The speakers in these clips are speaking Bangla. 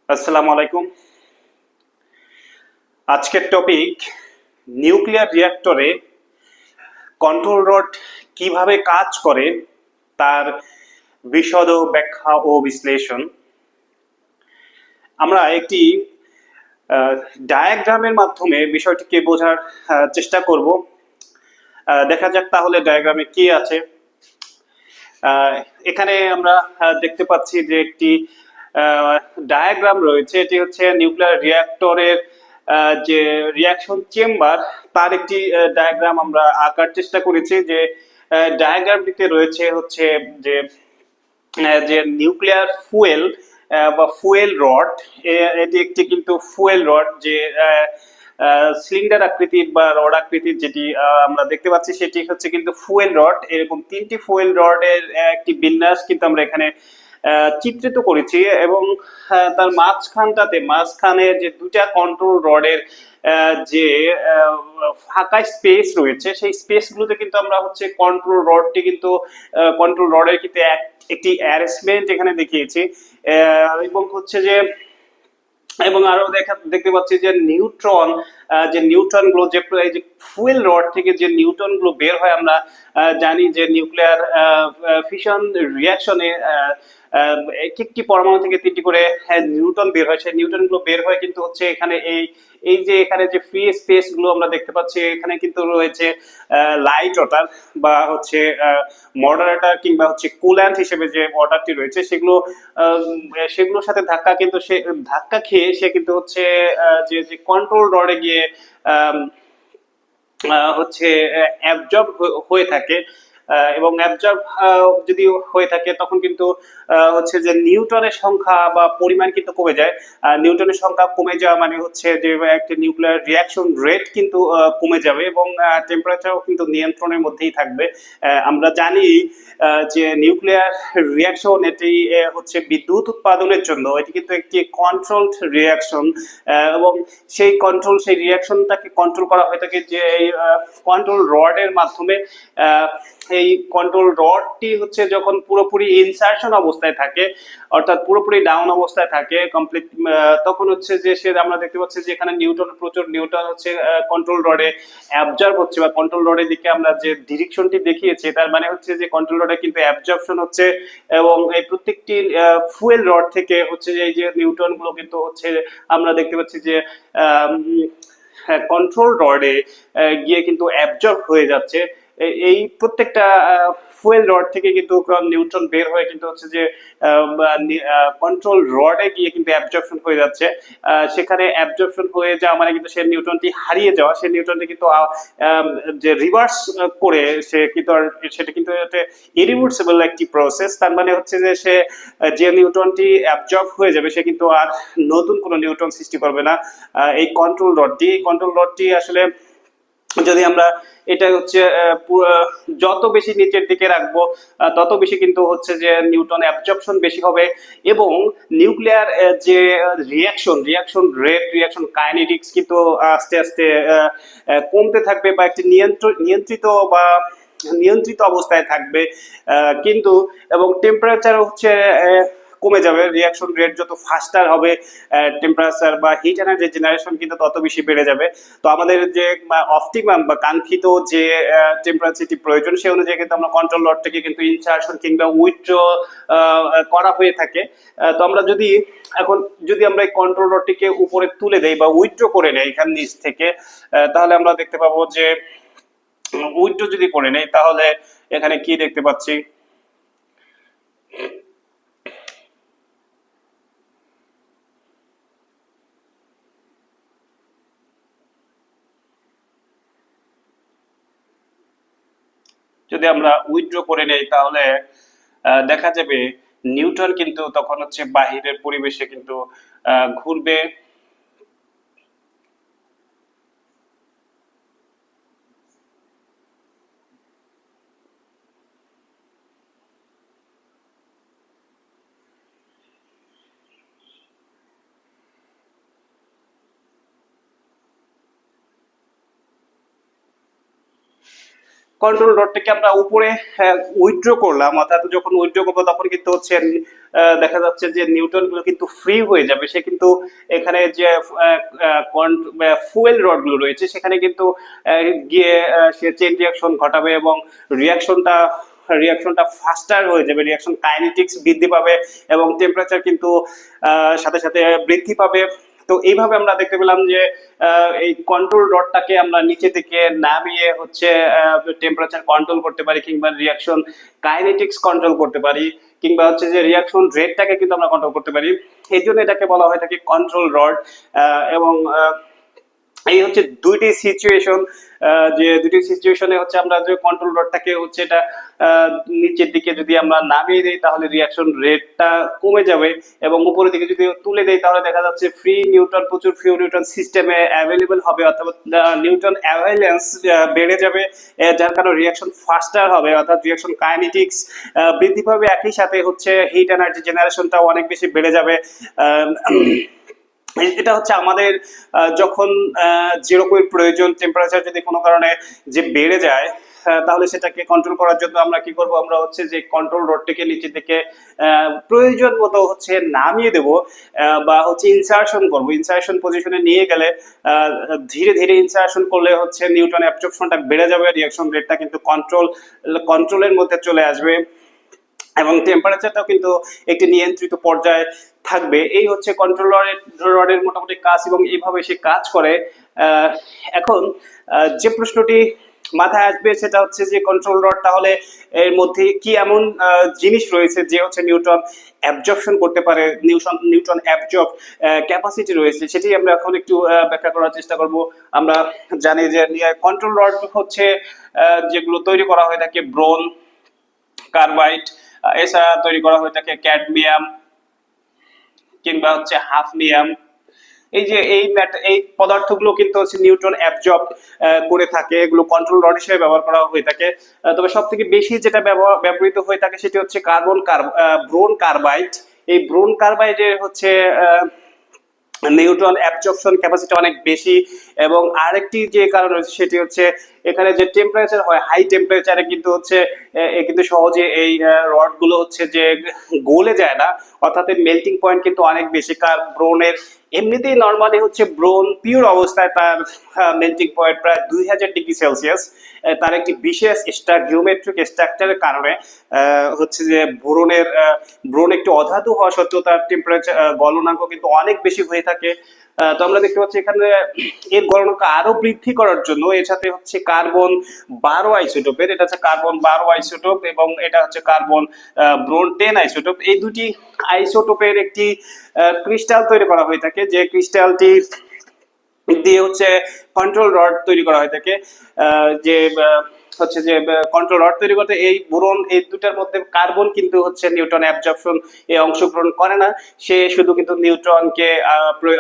আসসালামু আলাইকুম। আজকের টপিক নিউক্লিয়ার রিঅ্যাক্টরে কন্ট্রোল রড কিভাবে কাজ করে তার বিশদ ব্যাখ্যা ও বিশ্লেষণ। আমরা একটি ডায়াগ্রামের মাধ্যমে বিষয়টিকে বোঝার চেষ্টা করব। দেখা যাক তাহলে ডায়াগ্রামে কি আছে। এখানে আমরা দেখতে পাচ্ছি যে একটি ডায়াগ্রাম রয়েছে। এটি হচ্ছে নিউক্লিয়ার রিঅ্যাক্টরের যে রিঅ্যাকশন চেম্বার তার একটি ডায়াগ্রাম আমরা আঁকার চেষ্টা করেছি। যে ডায়াগ্রামটিতে রয়েছে হচ্ছে যে যে নিউক্লিয়ার ফুয়েল বা ফুয়েল রড। এটি একটি কিন্তু ফুয়েল রড, যে সিলিন্ডার আকৃতির বা রড আকৃতির যেটি আমরা দেখতে পাচ্ছি সেটি হচ্ছে কিন্তু ফুয়েল রড। এরকম তিনটি ফুয়েল রডের একটি বিন্যাস কিন্তু আমরা এখানে চিত্রিত করেছি, এবং তার মাঝখানে যে দুটা কন্ট্রোল রডের যে ফাঁকা স্পেস রয়েছে সেই স্পেস গুলোতে কিন্তু আমরা হচ্ছে কন্ট্রোল রডের কিন্তু একটি অ্যারেঞ্জমেন্ট এখানে দেখিয়েছি। এবং হচ্ছে যে এবং আরো দেখতে পাচ্ছি যে নিউট্রন গুলো যে ফুয়েল রড থেকে যে নিউট্রন গুলো বের হয়, আমরা জানি যে নিউক্লিয়ার ফিশন রিঅ্যাকশনে এক একটি পরমাণু থেকে তিনটি করে নিউট্রন বের হয়। সেই নিউট্রন গুলো বের হয় কিন্তু হচ্ছে এখানে এই যে এখানে যে ফ্রি স্পেস গুলো আমরা দেখতে পাচ্ছি, এখানে কিন্তু রয়েছে লাইট ওয়াটার বা হচ্ছে মডারেটর কিংবা হচ্ছে কুল্যান্ট হিসেবে যে ওয়াটারটি রয়েছে, সেগুলোর সাথে ধাক্কা খেয়ে সে কিন্তু হচ্ছে যে কন্ট্রোল রডে গিয়ে হচ্ছে অ্যাবজর্ব হয়ে থাকে। এবং অ্যাবজর্ব যদি হয়ে থাকে তখন কিন্তু হচ্ছে যে নিউটনের সংখ্যা বা পরিমাণ কিন্তু কমে যায়। নিউটনের সংখ্যা কমে যাওয়া মানে হচ্ছে যে একটা নিউক্লিয়ার রিঅ্যাকশন রেট কিন্তু কমে যাবে, এবং টেম্পারেচারও কিন্তু নিয়ন্ত্রণের মধ্যেই থাকবে। আমরা জানি যে নিউক্লিয়ার রিঅ্যাকশন এটি হচ্ছে বিদ্যুৎ উৎপাদনের জন্য এটি কিন্তু একটি কন্ট্রোলড রিঅ্যাকশন, এবং সেই রিঅ্যাকশনটাকে কন্ট্রোল করা হয়ে থাকে যে এই কন্ট্রোল রডের মাধ্যমে। এই কন্ট্রোল রডটি হচ্ছে যখন পুরোপুরি ইনসারশন অবস্থায় থাকে, অর্থাৎ পুরোপুরি ডাউন অবস্থায় থাকে কমপ্লিট, তখন হচ্ছে যে আমরা দেখতে পাচ্ছি যে এখানে প্রচুর নিউটন হচ্ছে কন্ট্রোল রডে অ্যাবজর্ব হচ্ছে, বা কন্ট্রোল রডের দিকে আমরা যে ডিরেকশনটি দেখিয়েছি তার মানে হচ্ছে যে কন্ট্রোল রডে কিন্তু অ্যাবজর্পশন হচ্ছে, এবং এই প্রত্যেকটি ফুয়েল রড থেকে হচ্ছে এই যে নিউটন গুলো কিন্তু হচ্ছে আমরা দেখতে পাচ্ছি যে কন্ট্রোল রডে গিয়ে কিন্তু অ্যাবজর্ব হয়ে যাচ্ছে। এই প্রত্যেকটা ফুয়েল রড থেকে কিন্তু নিউট্রন বের হয়ে কিন্তু হচ্ছে যে কন্ট্রোল রডে গিয়ে কিন্তু অ্যাবজর্পশন হয়ে যাচ্ছে। সেখানে অ্যাবজর্পশন হয়ে যাওয়া মানে কিন্তু সে নিউট্রনটি হারিয়ে যাওয়া, সে নিউট্রনটি কিন্তু যে রিভার্স করে সে কিন্তু সেটা কিন্তু একটা ইরিভার্সিবল একটি প্রসেস। তার মানে হচ্ছে যে যে নিউট্রনটি অ্যাবজর্ব হয়ে যাবে সে কিন্তু আর নতুন কোনো নিউট্রন সৃষ্টি করবে না। এই কন্ট্রোল রডটি আসলে যদি আমরা এটা হচ্ছে যত বেশি নিচের দিকে রাখবো তত বেশি কিন্তু হচ্ছে যে নিউটন অ্যাবজর্পশন বেশি হবে, এবং নিউক্লিয়ার যে রিয়াকশন রেট, রিয়াকশন কাইনেটিক্স কিন্তু আস্তে আস্তে কমতে থাকবে, বা একটি নিয়ন্ত্রিত অবস্থায় থাকবে। কিন্তু এবং টেম্পারেচার হচ্ছে কমে যাবে। রিয়াকশন রেট যত ফাস্টার হবে, টেম্পারেচার বা হিট এনার্জি জেনারেশন কিন্তু তত বেশি বেড়ে যাবে। তো আমাদের যে অপটিমাম বা কাঙ্ক্ষিত যে টেম্পারেচারটি প্রয়োজন সেই অনুযায়ী কিন্তু আমরা কন্ট্রোল রড থেকে কিন্তু ইনসারশন কিংবা উইথড্র করা হয়ে থাকে। তো আমরা যদি আমরা এই কন্ট্রোল রডটিকে উপরে তুলে দেই বা উইথড্র করে নেই এখান নিচ থেকে, তাহলে আমরা দেখতে পাবো যে উইথড্র যদি করে নেই তাহলে এখানে কি দেখতে পাচ্ছি। যদি আমরা উইথড্র করে নেই তাহলে দেখা যাবে নিউটন কিন্তু তখন হচ্ছে বাহিরের পরিবেশে কিন্তু ঘুরবে। কন্ট্রোল রডটাকে আমরা উপরে উইথড্র করলাম, অর্থাৎ যখন উইথড্র করবো তখন কিন্তু হচ্ছে দেখা যাচ্ছে যে নিউটন গুলো কিন্তু ফ্রি হয়ে যাবে। সে কিন্তু এখানে যে ফুয়েল রড গুলো রয়েছে সেখানে কিন্তু গিয়ে সে চেইন রিয়াকশন ঘটাবে এবং রিয়াকশনটা ফাস্টার হয়ে যাবে, রিয়াকশন কাইনেটিক্স বৃদ্ধি পাবে এবং টেম্পারেচার কিন্তু সাথে সাথে বৃদ্ধি পাবে। তো এইভাবে আমরা দেখতে পেলাম যে এই কন্ট্রোল রডটাকে আমরা নিচে থেকে নামিয়ে হচ্ছে টেম্পারেচার কন্ট্রোল করতে পারি, কিংবা রিয়াকশন কাইনেটিক্স কন্ট্রোল করতে পারি, কিংবা হচ্ছে যে রিয়াকশন রেটটাকে কিন্তু আমরা কন্ট্রোল করতে পারি। এই জন্য এটাকে বলা হয় থাকে কন্ট্রোল রড। এবং এই হচ্ছে দুইটি সিচুয়েশন, যে দুটি সিচুয়েশনে হচ্ছে আমরা যে কন্ট্রোল রডটাকে হচ্ছে এটা নিচের দিকে যদি আমরা নামিয়ে দিই তাহলে রিয়াকশন রেটটা কমে যাবে, এবং উপরের দিকে যদি তুলে দেই তাহলে দেখা যাচ্ছে প্রচুর ফ্রি নিউটন সিস্টেমে অ্যাভেলেবল হবে, অর্থাৎ নিউটন অ্যাভাইলেন্স বেড়ে যাবে, যার কারণে রিয়াকশন ফাস্টার হবে, অর্থাৎ রিয়াকশন কাইনেটিক্স বৃদ্ধি পাবে। একই সাথে হচ্ছে হিট এনার্জি জেনারেশনটাও অনেক বেশি বেড়ে যাবে। এটা হচ্ছে আমাদের যখন যেরকম প্রয়োজন, টেম্পারেচার যদি কোনো কারণে যে বেড়ে যায় তাহলে সেটাকে কন্ট্রোল করার জন্য আমরা কি করব, আমরা হচ্ছে যে কন্ট্রোল রডটিকে নিচে থেকে প্রয়োজন মতো হচ্ছে নামিয়ে দেব, বা হচ্ছে ইনসার্শন করব। ইনসার্শন পজিশনে নিয়ে গেলে ধীরে ধীরে ইনসার্শন করলে হচ্ছে নিউটন অ্যাবজর্পশনটা বেড়ে যাবে, রিঅ্যাকশন রেটটা কিন্তু কন্ট্রোলের মধ্যে চলে আসবে এবং টেম্পারেচারটাও কিন্তু একটি নিয়ন্ত্রিত পর্যায়ে থাকবে। এই হচ্ছে কন্ট্রোল রডের মোটামুটি কাজ এবং এইভাবে সে কাজ করে। এখন যে প্রশ্নটি মাথায় আসবে সেটা হচ্ছে যে কন্ট্রোল রড তাহলে এর মধ্যে কি এমন জিনিস রয়েছে যে হচ্ছে নিউটন অ্যাবজর্পশন করতে পারে, নিউটন অ্যাবজর্ব ক্যাপাসিটি রয়েছে, সেটি আমরা এখন একটু ব্যাখ্যা করার চেষ্টা করব। আমরা জানি যে কন্ট্রোল রড হচ্ছে যেগুলো তৈরি করা হয়ে থাকে ব্রোন, কার্বাইড, এছাড়া তৈরি করা হয়ে থাকে ক্যাডমিয়াম কিংবা হচ্ছে হাফনিয়াম। এই যে এই পদার্থগুলো কিন্তু হচ্ছে নিউটন অ্যাবজর্ব করে থাকে, এগুলো কন্ট্রোল রড হিসেবে ব্যবহার করা হয়ে থাকে। তবে সবথেকে বেশি যেটা ব্যবহৃত হয়ে থাকে সেটি হচ্ছে ব্রোন কার্বাইড। এই ব্রোন কার্বাইডের হচ্ছে নিউটন অ্যাবজর্পশন ক্যাপাসিটি অনেক বেশি, এবং আরেকটি যে কারণ রয়েছে সেটি হচ্ছে এখানে যে টেম্পারেচার হয় হাই টেম্পারেচারে কিন্তু হচ্ছে কিন্তু সহজে এই রড গুলো হচ্ছে যে গলে যায় না, অর্থাৎ মেল্টিং পয়েন্ট কিন্তু অনেক বেশি। কার ব্রোনের এমনিতেই নর্মালি হচ্ছে ব্রোন পিওর অবস্থায় তার মেল্টিং পয়েন্ট প্রায় 2000 ডিগ্রি সেলসিয়াস। তার একটি বিশেষ জিওমেট্রিক স্ট্রাকচারের কারণে হচ্ছে যে ব্রোন একটি অধাতু হওয়া সত্ত্বেও তার টেম্পারেচার গলনাঙ্ক কিন্তু অনেক বেশি হয়ে থাকে। তো আমরা দেখতে পাচ্ছি এখানে এর গলনাঙ্ক আরো বৃদ্ধি করার জন্য এর সাথে হচ্ছে কার্বন 12 আইসোটোপের, এটা হচ্ছে কার্বন 12 আইসোটোপ এবং এটা হচ্ছে কার্বন ব্রোন 10 আইসোটোপ, এই দুটি আইসোটোপের একটি ক্রিস্টাল তৈরি করা হয়ে থাকে, যে ক্রিস্টালটি দিয়ে হচ্ছে কন্ট্রোল রড তৈরি করা হয়ে থাকে। যে হচ্ছে যে কন্ট্রোল রড তৈরি করতে এই বোরন এই দুটার মধ্যে কার্বন কিন্তু হচ্ছে নিউটন অ্যাবজর্পশন এ অংশগ্রহণ করে না, সে শুধু কিন্তু নিউটনকে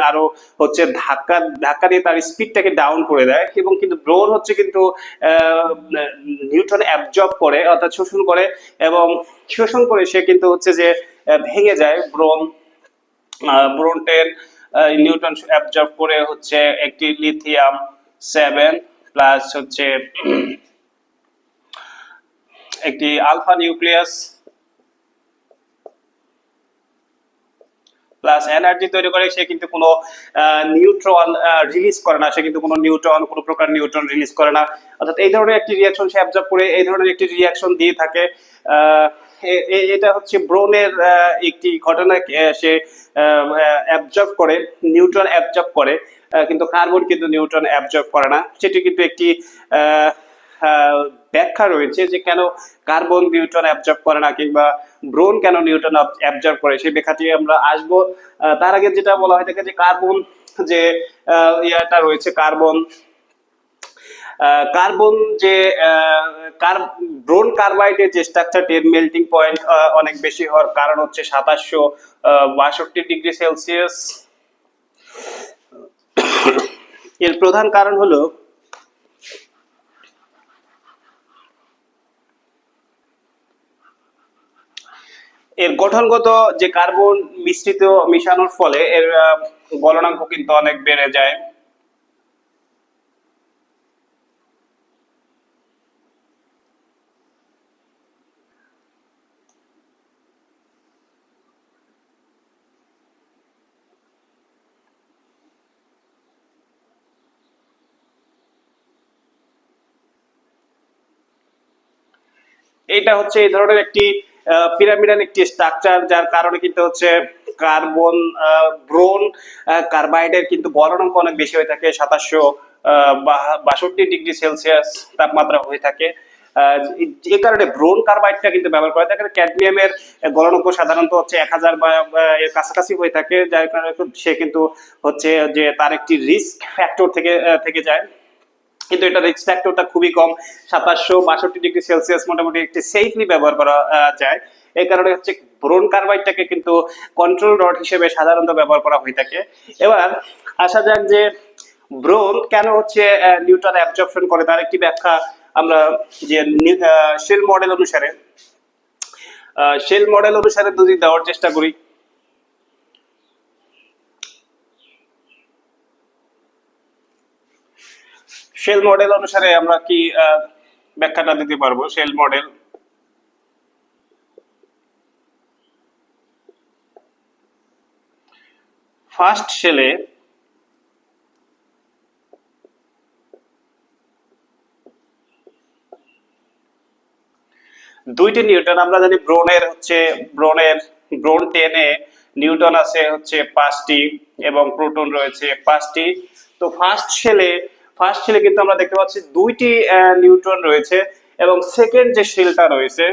আরো হচ্ছে ধাক্কা দিয়ে তার স্পিডটাকে ডাউন করে দেয়, এবং কিন্তু ব্রোন হচ্ছে কিন্তু নিউটন অ্যাবজর্ব করে অর্থাৎ শোষণ করে, এবং শোষণ করে সে কিন্তু হচ্ছে যে ভেঙে যায়। ব্রোন 10 নিউটন অ্যাবজর্ব করে হচ্ছে একটি লিথিয়াম 7 প্লাস হচ্ছে একটি আলফা নিউক্লিয়াস প্লাস এনার্জি তৈরি করে, সে কিন্তু কোনো নিউট্রন রিলিজ করে না, সে কিন্তু কোনো প্রকার নিউট্রন রিলিজ করে না, অর্থাৎ এই ধরনের একটি রিঅ্যাকশন সে অ্যাবজর্ব করে এই ধরনের একটি রিঅ্যাকশন দিয়ে থাকে। এটা হচ্ছে ব্রোনের একটি ঘটনা, সে অ্যাবজর্ব করে, নিউট্রন অ্যাবজর্ব করে, কিন্তু কার্বন কিন্তু নিউট্রন অ্যাবজর্ব করে না। সেটি কিন্তু একটি ব্যাখ্যা রয়েছে যে কেন কার্বন নিউট্রন অ্যাবজর্ব করে না কিংবা ব্রোন কেন নিউট্রন অ্যাবজর্ব করে, সেই ব্যাখ্যাটি আমরা আসবো। তার আগে যেটা বলা হয় থাকে যে কার্বন যে ইয়াটা রয়েছে কার্বন যে ব্রোন কার্বাইডের যে স্ট্রাকচারটি মেল্টিং পয়েন্ট অনেক বেশি হওয়ার কারণ হচ্ছে 2762 ডিগ্রি সেলসিয়াস। এর প্রধান কারণ হলো এর গঠনগত যে কার্বন মিশানোর ফলে এর গলনাঙ্ক কিন্তু অনেক বেড়ে যায়। এটা হচ্ছে এই ধরনের একটি পিরামিডাল একটি স্ট্রাকচার, যার কারণে কিন্তু হচ্ছে কার্বন ব্রোন কার্বাইডের কিন্তু গলনাঙ্ক অনেক বেশি হয়ে থাকে, 2762 ডিগ্রি সেলসিয়াস তাপমাত্রা হয়ে থাকে। এই কারণে ব্রোন কার্বাইডটা কিন্তু ব্যবহার করা থাকে। ক্যাডমিয়ামের গলনাঙ্ক সাধারণত হচ্ছে 1000 বা এর কাছাকাছি হয়ে থাকে, যার কারণে সে কিন্তু হচ্ছে যে তার একটি রিস্ক ফ্যাক্টর থেকে যায়, কিন্তু এটা রিস্ক ফ্যাক্টরটা খুবই কম। 2762 ডিগ্রি সেলসিয়াস মোটামুটি একটি সেফলি ব্যবহার করা যায়। এই কারণে হচ্ছে ব্রোন কার্বাইডটাকে কিন্তু কন্ট্রোল রড হিসেবে সাধারণত ব্যবহার করা হয়ে থাকে। এবার আসা যাক যে ব্রোন কেন হচ্ছে নিউটন অ্যাবজর্পশন করে, তার একটি ব্যাখ্যা আমরা যে শেল মডেল অনুসারে যদি দেওয়ার চেষ্টা করি। শেল মডেল অনুসারে আমরা কি ব্যাখ্যাটা দিতে পারবো? শেল মডেল, ফার্স্ট শেলে দুইটি নিউটন, আমরা জানি ব্রোন 10 এ নিউটন আছে হচ্ছে 5টি এবং প্রোটন রয়েছে 5টি। তো ফার্স্ট শেলে কিন্তু আমরা দেখতে পাচ্ছি দুইটি নিউটন রয়েছে, এবং সেকেন্ড যে শেলটা রয়েছে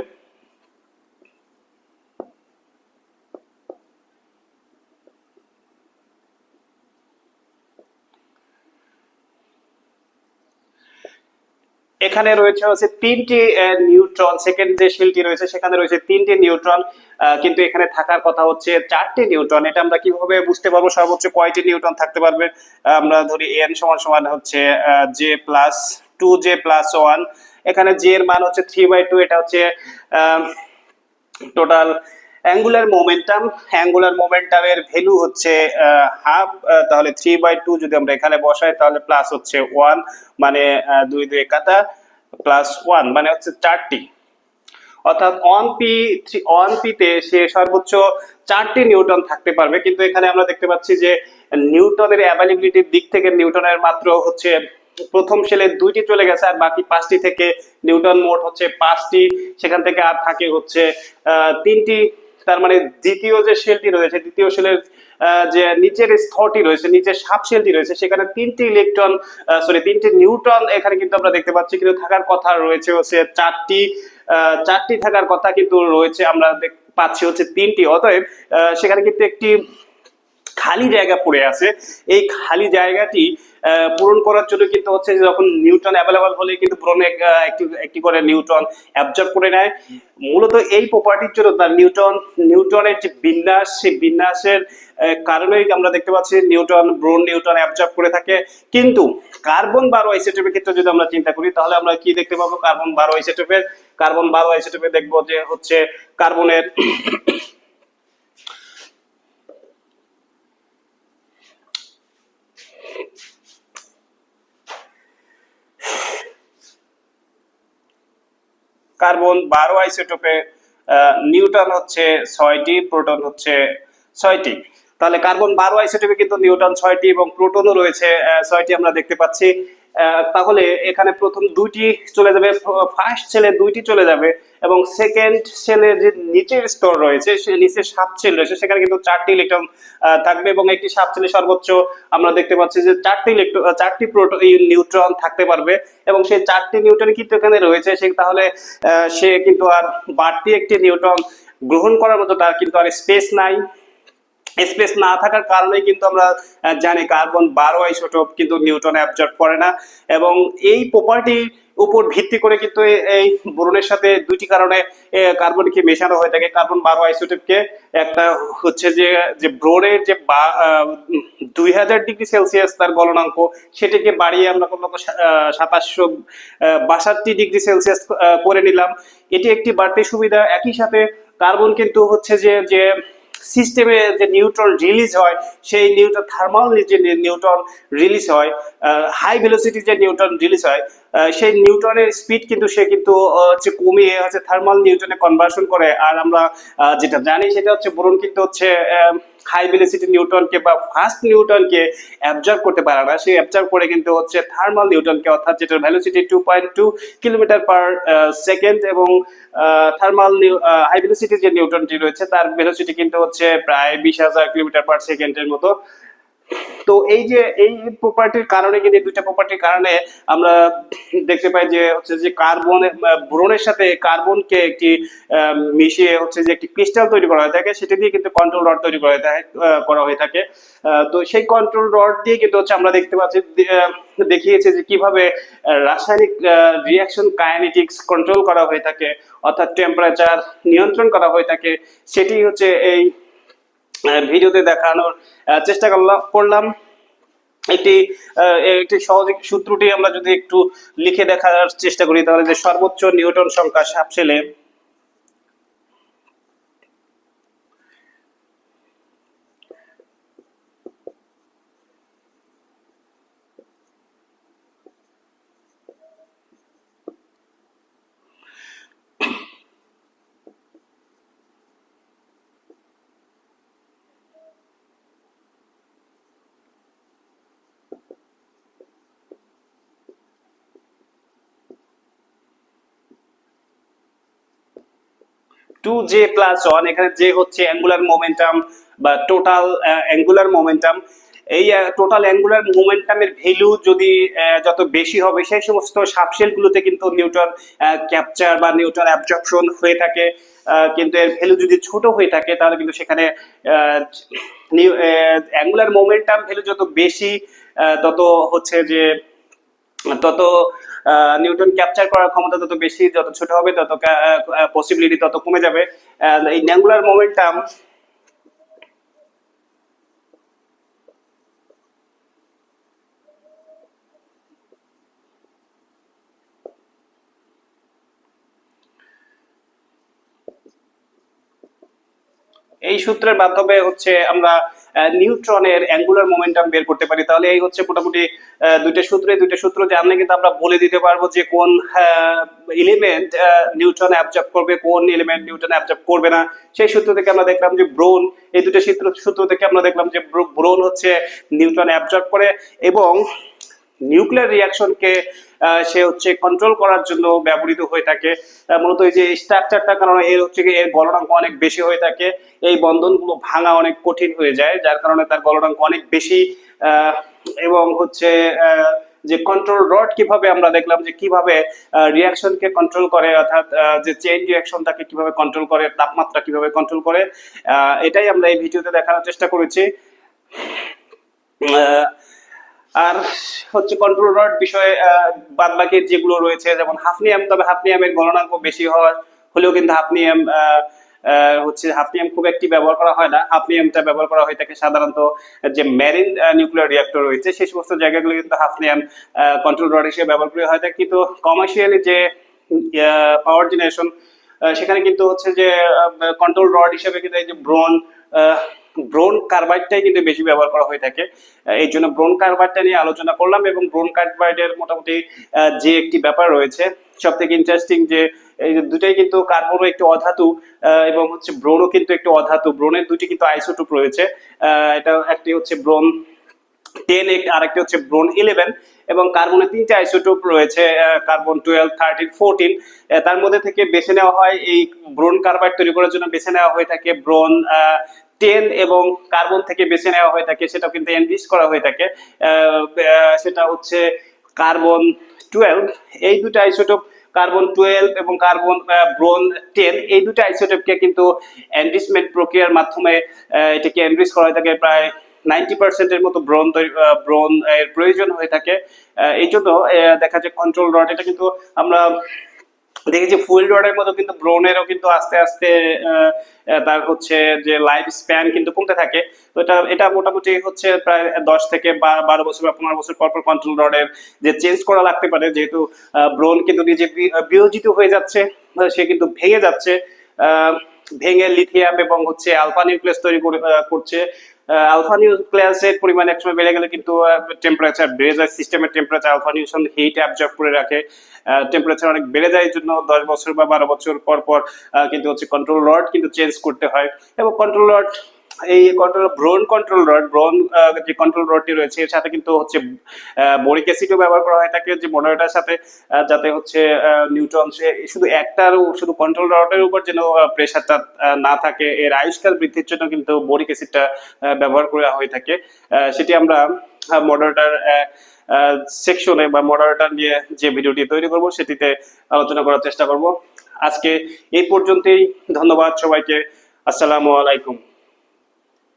এখানে রয়েছে হচ্ছে 3টি নিউট্রন। সেকেন্ড যে শেলটি রয়েছে সেখানে রয়েছে 3টি নিউট্রন, কিন্তু এখানে থাকার কথা হচ্ছে 4টি নিউট্রন। এটা আমরা কিভাবে বুঝতে পারবো সর্বোচ্চ কয়টি নিউটন থাকতে পারবে? আমরা ধরি n সমান সমান হচ্ছে j+2j+1। এখানে j এর মান হচ্ছে 3/2, এটা হচ্ছে টোটাল অ্যাঙ্গুলার মোমেন্টামের ভ্যালু হচ্ছে হাফ। তাহলে 3/2 যদি আমরা এখানে বসাই তাহলে প্লাস হচ্ছে 1, মানে 2 2 কাটা প্লাস 1 মানে হচ্ছে 4টি। অর্থাৎ অন পিতে সে সর্বোচ্চ 4টি নিউটন থাকতে পারবে। কিন্তু এখানে আমরা দেখতে পাচ্ছি যে নিউটনের অ্যাভেলেবিলিটির দিক থেকে নিউটনের মাত্র হচ্ছে প্রথম শেলে 2টি চলে গেছে, আর বাকি 5টি থেকে নিউটন মোট হচ্ছে 5টি, সেখান থেকে আর থাকে হচ্ছে 3টি। তার মানে দ্বিতীয় যে শেলটি রয়েছে, দ্বিতীয় শেলের যে নিচের স্তরটি রয়েছে, নিচের সাব শেলটি রয়েছে, সেখানে 3টি নিউটন এখানে কিন্তু আমরা দেখতে পাচ্ছি, কিন্তু থাকার কথা রয়েছে হচ্ছে 4টি থাকার কথা, কিন্তু রয়েছে আমরা পাচ্ছি হচ্ছে 3টি। অতএব সেখানে কিন্তু একটি খালি জায়গা পড়ে আছে। এই খালি জায়গাটি পূরণ করার জন্য কিন্তু হচ্ছে যখন নিউটন অ্যাভেলেবল হলে কিন্তু ব্রোনে একটি করে নিউটন অ্যাবজর্ব করে নেয়। মূলত এই প্রপার্টির জন্য তার নিউটনের যে বিন্যাস, সেই বিন্যাসের কারণেই আমরা দেখতে পাচ্ছি ব্রোন নিউটন অ্যাবজর্ব করে থাকে। কিন্তু কার্বন 12 আইসোটোপের ক্ষেত্রে যদি আমরা চিন্তা করি তাহলে আমরা কি দেখতে পাবো? কার্বন 12 আইসোটোপে দেখবো যে হচ্ছে কার্বনের আইসোটোপে নিউটন হচ্ছে 6টি, প্রোটন হচ্ছে 6টি। তাহলে কার্বন 12 আইসোটোপে কিন্তু নিউটন 6টি এবং প্রোটনও রয়েছে 6টি আমরা দেখতে পাচ্ছি। তাহলে এখানে প্রথম 2টি চলে যাবে, ফার্স্ট শেলে 2টি চলে যাবে, এবং সেকেন্ড শেলে যে নিচের স্তর রয়েছে, সে নিচের সাব শেল রয়েছে, সেখানে কিন্তু 4টি ইলেকট্রন থাকবে, এবং একটি সাব শেলে সর্বোচ্চ আমরা দেখতে পাচ্ছি যে 4টি নিউট্রন থাকতে পারবে, এবং সেই 4টি নিউটন কিন্তু এখানে রয়েছে। তাহলে সে কিন্তু আর বাড়তি একটি নিউটন গ্রহণ করার মতো তার কিন্তু আর স্পেস নাই। স্পেস না থাকার কারণে কিন্তু আমরা জানি কার্বন 12 আইসোটোপ কিন্তু নিউটন অ্যাবজর্ব করে না, এবং এই প্রপার্টির উপর ভিত্তি করে কিন্তু এই বোরনের সাথে দুইটি কারণে কার্বনকে মেশানো হয়ে থাকে। কার্বন 12 আইসোটোপকে একটা হচ্ছে যে ব্রোনের যে 2000 ডিগ্রি সেলসিয়াস তার গলনাঙ্ক, সেটিকে বাড়িয়ে আমরা কোনো 2762 ডিগ্রি সেলসিয়াস করে নিলাম। এটি একটি বাড়তি সুবিধা। একই সাথে কার্বন কিন্তু হচ্ছে যে সিস্টেমে যে নিউট্রন রিলিজ হয়, সেই থার্মাল যে নিউট্রন রিলিজ হয়, হাই ভেলোসিটি যে নিউট্রন রিলিজ হয়, সেই নিউটনের স্পিড কিন্তু সে কিন্তু হচ্ছে কমিয়ে হচ্ছে থার্মাল নিউটনে কনভার্সন করে। আর আমরা যেটা জানি সেটা হচ্ছে বোরন কিন্তু হচ্ছে হাই ভেলোসিটি নিউটনকে বা ফাস্ট নিউটনকে অ্যাবজর্ব করতে পারে না, সে অ্যাবজর্ব করে কিন্তু হচ্ছে থার্মাল নিউটনকে, অর্থাৎ যেটার ভেলোসিটি 2.2 কিলোমিটার পার সেকেন্ড, এবং থার্মাল হাই ভেলোসিটি যে নিউটনটি রয়েছে তার ভেলোসিটি কিন্তু হচ্ছে প্রায় 20,000 কিলোমিটার পার সেকেন্ডের মতো। তো এই যে এই প্রপার্টির কারণে কিন্তু দুইটা প্রপার্টির কারণে আমরা দেখতে পাই যে হচ্ছে যে কার্বনের বোরনের সাথে কার্বনকে একটি মিশিয়ে হচ্ছে যে একটি ক্রিস্টাল তৈরি করা হয়ে থাকে, সেটা দিয়ে কিন্তু কন্ট্রোল রড তৈরি করা হয়ে থাকে। তো সেই কন্ট্রোল রড দিয়ে কিন্তু হচ্ছে আমরা দেখতে পাচ্ছি দেখিয়েছে যে কিভাবে রাসায়নিক রিঅ্যাকশন কাইনেটিক্স কন্ট্রোল করা হয়ে থাকে, অর্থাৎ টেম্পারেচার নিয়ন্ত্রণ করা হয়ে থাকে। সেটি হচ্ছে এই ভিডিওতে দেখানোর চেষ্টা করলাম। একটি একটি সহজ সূত্রটি আমরা যদি একটু লিখে দেখার চেষ্টা করি, তাহলে যে সর্বোচ্চ নিউটন সংখ্যা সাবশেলে 2J+1, এখানে যে হচ্ছে অ্যাঙ্গুলার মোমেন্টাম বা টোটাল অ্যাঙ্গুলার মোমেন্টাম। এই টোটাল অ্যাঙ্গুলার মোমেন্টামের ভ্যালু যদি যত বেশি হবে সেই সমস্ত সাবশেলগুলোতে কিন্তু নিউটন ক্যাপচার বা নিউটন অ্যাবজর্পশন হয়ে থাকে। কিন্তু এর ভ্যালু যদি ছোট হয়ে থাকে তাহলে কিন্তু সেখানে অ্যাঙ্গুলার মোমেন্টাম ভ্যালু যত বেশি তত হচ্ছে যে তত নিউটন ক্যাপচার করার ক্ষমতা তত বেশি, যত ছোট হবে তত পসিবিলিটি তত কমে যাবে। এই অ্যাঙ্গুলার মোমেন্টাম এই সূত্রের মাধ্যমে হচ্ছে আমরা নিউট্রনের অ্যাঙ্গুলার মোমেন্টাম বের করতে পারি। তাহলে এই হচ্ছে মোটামুটি দুইটা সূত্র জানলে কিন্তু আমরা বলে দিতে পারবো যে কোন এলিমেন্ট নিউটন অ্যাবজর্ব করবে, কোন এলিমেন্ট নিউটন অ্যাবজর্ব করবে না। সেই সূত্র থেকে আমরা দেখলাম যে ব্রোন, এই দুটো সূত্র থেকে আমরা দেখলাম যে ব্রোন হচ্ছে নিউটন অ্যাবজর্ব করে এবং নিউক্লিয়ার রিঅ্যাকশনকে সে হচ্ছে কন্ট্রোল করার জন্য ব্যবহৃত হয়ে থাকে। মূলত এই যে স্ট্রাকচারটা কারণে এর হচ্ছে এর গলনাঙ্ক অনেক বেশি হয়ে থাকে, এই বন্ধনগুলো ভাঙা অনেক কঠিন হয়ে যায়, যার কারণে তার গলনাঙ্ক অনেক বেশি। এবং হচ্ছে যে কন্ট্রোল রড কিভাবে আমরা দেখলাম যে কিভাবে রিঅ্যাকশনকে কন্ট্রোল করে, অর্থাৎ যে চেইন রিঅ্যাকশনটাকে কিভাবে কন্ট্রোল করে, তাপমাত্রা কিভাবে কন্ট্রোল করে, এটাই আমরা এই ভিডিওতে দেখানোর চেষ্টা করেছি। আর হচ্ছে কন্ট্রোল রড বিষয়ে বাদ বাকি যেগুলো রয়েছে যেমন হাফনিয়াম, তবে হাফনিয়ামের গলনাঙ্ক বেশি হলেও কিন্তু হাফনিয়াম হচ্ছে হাফনিয়াম খুব একটি ব্যবহার করা হয় না। হাফনিয়ামটা ব্যবহার করা হয়ে থাকে সাধারণত যে মেরিন নিউক্লিয়ার রিঅ্যাক্টর রয়েছে সেই সমস্ত জায়গাগুলো কিন্তু হাফনিয়াম কন্ট্রোল রড হিসেবে ব্যবহার করা হয় থাকে। কিন্তু কমার্শিয়ালি যে পাওয়ার জেনারেশন সেখানে কিন্তু হচ্ছে যে কন্ট্রোল রড হিসেবে কিন্তু এই যে ব্রোন কার্বাইডটাই কিন্তু বেশি ব্যবহার করা হয়ে থাকে। এই জন্য ব্রোন কার্বাইডটা নিয়ে আলোচনা করলাম এবং ব্রোন কার্বাইডের মোটামুটি যে একটি ব্যাপার রয়েছে সব থেকে ইন্টারেস্টিং যে এই দুটাই কিন্তু কার্বনও একটি অধাতু এবং হচ্ছে ব্রোনও কিন্তু একটি অধাতু। ব্রোনের দুটি কিন্তু আইসোটোপ রয়েছে, এটা একটি হচ্ছে ব্রোন 10 আরেকটি হচ্ছে ব্রোন 11 এবং কার্বনের তিনটে আইসোটোপ রয়েছে, কার্বন 12, 13, 14। তার মধ্যে থেকে বেছে নেওয়া হয় এই ব্রোন কার্বাইড তৈরি করার জন্য বেছে নেওয়া হয়ে থাকে ব্রোন 10 এবং কার্বন থেকে বেছে নেওয়া হয়ে থাকে সেটাও কিন্তু এনরিচ করা হয়ে থাকে, সেটা হচ্ছে কার্বন 12। এই দুটো আইসোটোপ কার্বন 12 এবং কার্বন ব্রোন 10 এই দুটো আইসোটোপকে কিন্তু এনরিচমেন্ট প্রক্রিয়ার মাধ্যমে এটাকে এনরিচ করা হয়ে থাকে। প্রায় 90% এর মতো ব্রোন এর প্রয়োজন হয়ে থাকে। এই জন্য দেখা যায় কন্ট্রোল রড এটা কিন্তু আমরা দেখেছি ফুয়েল রডের মতো কিন্তু ব্রোনেরও কিন্তু আস্তে আস্তে তার হচ্ছে যে লাইফ স্প্যান কিন্তু কমতে থাকে। তো এটা মোটামুটি হচ্ছে প্রায় 10 থেকে 12 বছর বা 15 বছর পর পর কন্ট্রোল রডের যে চেঞ্জ করা লাগতে পারে, যেহেতু ব্রোন কিন্তু নিজে বিয়োজিত হয়ে যাচ্ছে, সে কিন্তু ভেঙে যাচ্ছে, ভেঙে লিথিয়াম এবং হচ্ছে আলফা নিউক্লিয়াস তৈরি করছে। আলফা নিউক্লিয়াসের পরিমাণ একসময় বেড়ে গেলে কিন্তু টেম্পারেচার বেড়ে যায়, সিস্টেমের temperature alpha neutron heat absorb করে রাখে, টেম্পারেচার অনেক বেড়ে যায়। এই জন্য 10 বছর বা 12 বছর পর পর কিন্তু হচ্ছে কন্ট্রোল রড কিন্তু চেঞ্জ করতে হয় এবং কন্ট্রোল রড এই ব্রোন যে কন্ট্রোল রডটি রয়েছে এর সাথে কিন্তু হচ্ছে বোরিক অ্যাসিডও ব্যবহার করা হয়ে থাকে যে মডারেটার সাথে, যাতে হচ্ছে নিউট্রন শুধু কন্ট্রোল রডের উপর যেন প্রেসারটা না থাকে, এর আয়ুষ্কাল বৃদ্ধির জন্য কিন্তু বোরিক অ্যাসিডটা ব্যবহার করা হয়ে থাকে। সেটি আমরা মডারেটার সেকশনে বা মডারেটর নিয়ে যে ভিডিওটি তৈরি করব সেটিতে আলোচনা করার চেষ্টা করব। আজকে এই পর্যন্তই, ধন্যবাদ সবাইকে, আসসালামু আলাইকুম।